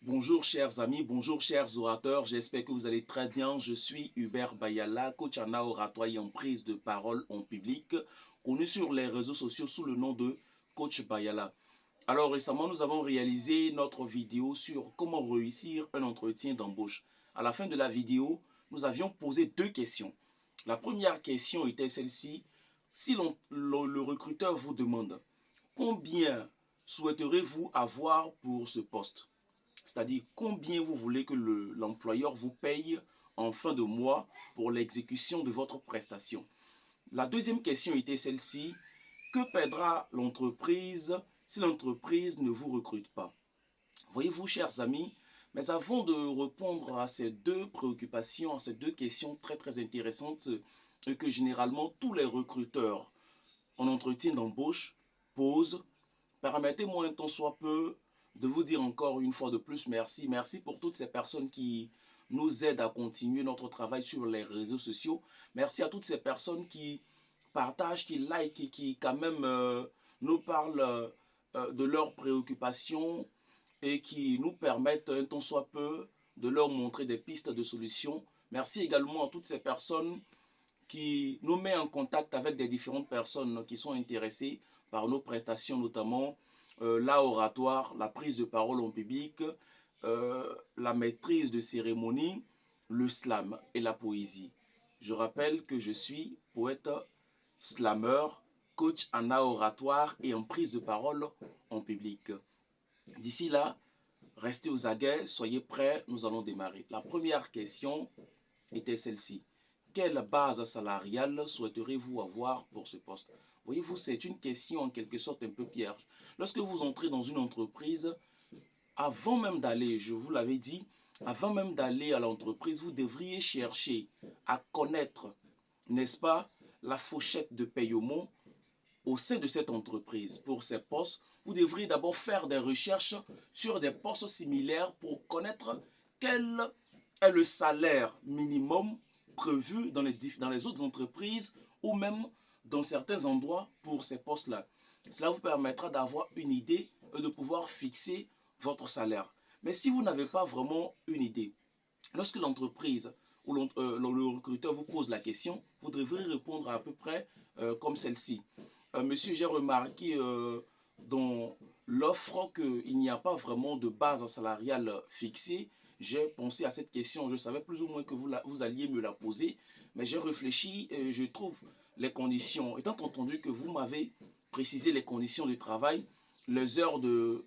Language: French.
Bonjour chers amis, bonjour chers orateurs, j'espère que vous allez très bien. Je suis Hubert Bayala, coach en art oratoire et en prise de parole en public, connu sur les réseaux sociaux sous le nom de Coach Bayala. Alors récemment, nous avons réalisé notre vidéo sur comment réussir un entretien d'embauche. À la fin de la vidéo, nous avions posé deux questions. La première question était celle-ci. Si le recruteur vous demande combien souhaiterez-vous avoir pour ce poste? C'est-à-dire combien vous voulez que l'employeur vous paye en fin de mois pour l'exécution de votre prestation. La deuxième question était celle-ci. Que perdra l'entreprise si l'entreprise ne vous recrute pas? Voyez-vous, chers amis, mais avant de répondre à ces deux préoccupations, à ces deux questions très intéressantes et que généralement tous les recruteurs en entretien d'embauche posent, permettez-moi un temps soit peu de vous dire encore une fois de plus merci. Merci pour toutes ces personnes qui nous aident à continuer notre travail sur les réseaux sociaux. Merci à toutes ces personnes qui partagent, qui like et qui quand même nous parlent de leurs préoccupations et qui nous permettent un temps soit peu de leur montrer des pistes de solutions. Merci également à toutes ces personnes qui nous met en contact avec des différentes personnes qui sont intéressées par nos prestations, notamment l'art oratoire, la prise de parole en public, la maîtrise de cérémonie, le slam et la poésie. Je rappelle que je suis poète, slameur, coach en art oratoire et en prise de parole en public. D'ici là, restez aux aguets, soyez prêts, nous allons démarrer. La première question était celle-ci. Quelle base salariale souhaiterez-vous avoir pour ce poste? Voyez-vous, c'est une question en quelque sorte un peu piège. Lorsque vous entrez dans une entreprise, avant même d'aller, je vous l'avais dit, avant même d'aller à l'entreprise, vous devriez chercher à connaître, n'est-ce pas, la fourchette de paiement au sein de cette entreprise. Pour ces postes, vous devriez d'abord faire des recherches sur des postes similaires pour connaître quel est le salaire minimum prévu dans les autres entreprises ou même dans certains endroits pour ces postes-là. Cela vous permettra d'avoir une idée et de pouvoir fixer votre salaire. Mais si vous n'avez pas vraiment une idée, lorsque l'entreprise ou le recruteur vous pose la question, vous devrez répondre à peu près comme celle-ci. Monsieur, j'ai remarqué dans l'offre qu'il n'y a pas vraiment de base salariale fixée. J'ai pensé à cette question, je savais plus ou moins que vous alliez me la poser, mais j'ai réfléchi et je trouve les conditions, étant entendu que vous m'avez précisé les conditions de travail, les heures de